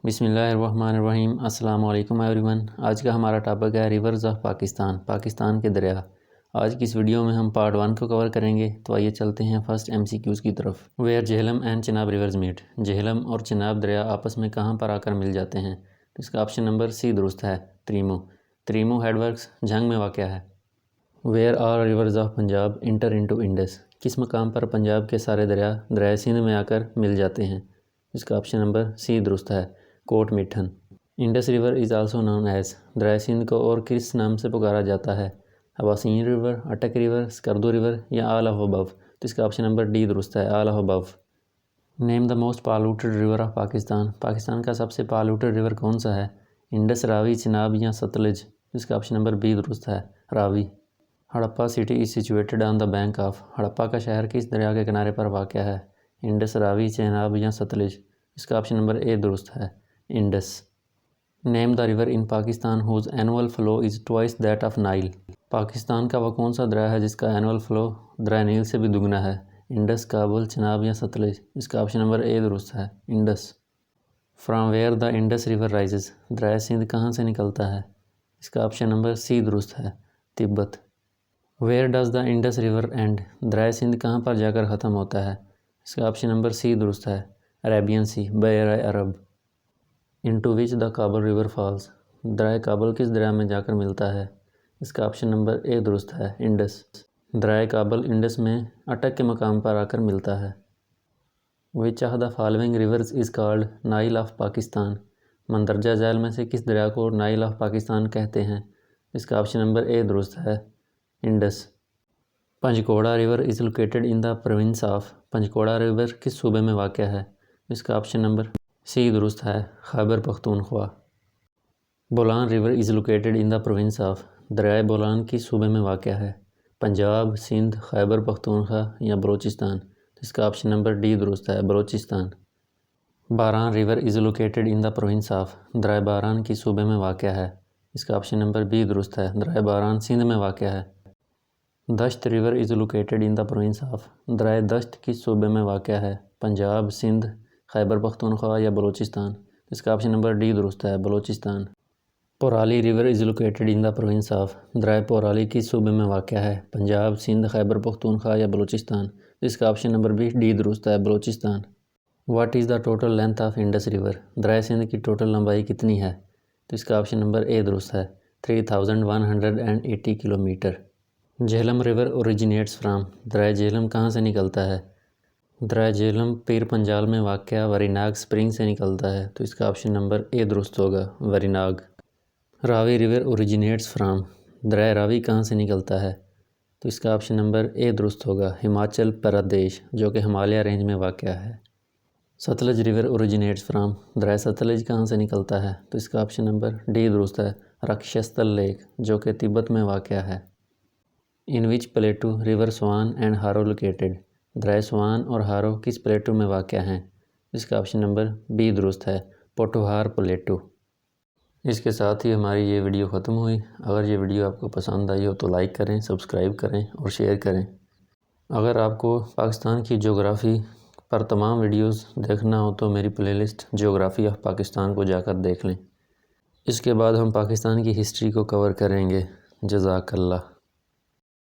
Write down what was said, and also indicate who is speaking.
Speaker 1: بسم اللہ الرحمن الرحیم۔ السلام علیکم ایوری ون۔ آج کا ہمارا ٹاپک ہے ریورز آف پاکستان، پاکستان کے دریا۔ آج کی اس ویڈیو میں ہم پارٹ 1 کو کور کریں گے، تو آئیے چلتے ہیں فرسٹ MCQs کی طرف۔ Where Jhelum and Chenab rivers meet, Jhelum اور چناب دریا آپس میں کہاں پر آ کر مل جاتے ہیں؟ تو اس کا آپشن نمبر سی درست ہے، تریمو۔ تریمو ہیڈ ورکس جھنگ میں واقع ہے۔ Where all rivers of Punjab enter into Indus, کس مقام پر پنجاب کے سارے دریا دریائے سندھ میں آ کر مل جاتے ہیں؟ اس کا آپشن نمبر سی درست ہے، Kot Mithan. Indus river is also known as, دریائے سندھ کو اور کس نام سے پکارا جاتا ہے؟ اباسین ریور، اٹک ریور، اسکردو ریور یا آل آف ابو؟ تو اس کا آپشن نمبر ڈی درست ہے، all of above. Name the most polluted river of Pakistan, Pakistan کا سب سے پالوٹیڈ ریور کون سا ہے؟ انڈس، راوی، چناب یا ستلج؟ اس کا آپشن نمبر بی درست ہے، Ravi. Harappa city is situated on the bank of, Harappa کا شہر کس دریا کے کنارے پر واقع ہے؟ انڈس، راوی، چناب یا ستلج؟ اس کا آپشن نمبر اے درست ہے، Indus. Name the river in Pakistan whose annual flow is twice that of Nile, Pakistan کا وہ کون سا دریا ہے جس کا اینول فلو دریا نیل سے بھی دگنا ہے؟ انڈس، کابل، چناب یا ستلج؟ اس کا آپشن نمبر اے درست ہے، Indus. From where the Indus river rises, دریا سندھ کہاں سے نکلتا ہے؟ اس کا آپشن نمبر سی درست ہے، Tibet. Where does the Indus river end, دریا سندھ کہاں پر جا کر ختم ہوتا ہے؟ اس کا آپشن نمبر سی درست ہے، عربین سی، بحیرہ عرب۔ انٹو وچ دا کابل ریور فالز، دریا کابل کس دریا میں جا کر ملتا ہے؟ اس کا آپشن نمبر اے درست ہے، انڈس۔ دریا کابل انڈس میں اٹک کے مقام پر آ کر ملتا ہے۔ Which of the following rivers is called Nile of Pakistan, مندرجہ ذیل میں سے کس دریا کو نائل آف پاکستان کہتے ہیں؟ اس کا آپشن نمبر اے درست ہے، Indus. Panjkora river is located in the province of, Panjkora river کس صوبے میں واقع ہے؟ اس کا آپشن نمبر سی درست ہے، Khyber Pakhtunkhwa. Bolan river is located in the province of, دریائے بولان کس صوبے میں واقع ہے؟ پنجاب، سندھ، خیبر پختونخوا یا بلوچستان؟ اس کا آپشن نمبر ڈی درست ہے، بلوچستان۔ باران river is located in the province of, دریائے باران کس صوبے میں واقع ہے؟ اس کا آپشن نمبر بی درست ہے، دریائے باران سندھ میں واقع ہے۔ دشت river is located in the province of, دریائے دشت کس صوبے میں واقع ہے؟ پنجاب، سندھ، خیبر پختونخوا یا بلوچستان؟ اس کا آپشن نمبر ڈی درست ہے، Balochistan. Porali river is located in the province of, دریائے پورالی کس صوبے میں واقع ہے؟ پنجاب، سندھ، خیبر پختونخوا یا بلوچستان؟ اس کا آپشن نمبر بھی ڈی درست ہے، Balochistan. What is the total length of Indus river, دریائے سندھ کی ٹوٹل لمبائی کتنی ہے؟ تو اس کا آپشن نمبر اے درست ہے، 3180 کلومیٹر۔ جہلم ریور اوریجینیٹس فرام، دریائے جہلم کہاں سے نکلتا ہے؟ دریائے جہلم پیر پنجال میں واقع ویریناگ سپرنگ سے نکلتا ہے، تو اس کا آپشن نمبر اے درست ہوگا، ویریناگ۔ راوی ریور اوریجینیٹس فرام، دریائے راوی کہاں سے نکلتا ہے؟ تو اس کا آپشن نمبر اے درست ہوگا، ہماچل پردیش، جو کہ ہمالیہ رینج میں واقع ہے۔ ستلج ریور اوریجینیٹس فرام، دریائے ستلج کہاں سے نکلتا ہے؟ تو اس کا آپشن نمبر ڈی درست ہے، رکشستل لیک، جو کہ تبت میں واقع ہے۔ In which plateau river Soan and Haro located, دریائے سوان اور ہارو کس پلیٹو میں واقع ہیں؟ اس کا آپشن نمبر بی درست ہے، پوٹوہار پلیٹو۔ اس کے ساتھ ہی ہماری یہ ویڈیو ختم ہوئی۔ اگر یہ ویڈیو آپ کو پسند آئی ہو تو لائک کریں، سبسکرائب کریں اور شیئر کریں۔ اگر آپ کو پاکستان کی جغرافی پر تمام ویڈیوز دیکھنا ہو تو میری پلے لسٹ جغرافی آف پاکستان کو جا کر دیکھ لیں۔ اس کے بعد ہم پاکستان کی ہسٹری کو کور کریں گے۔ جزاک اللہ۔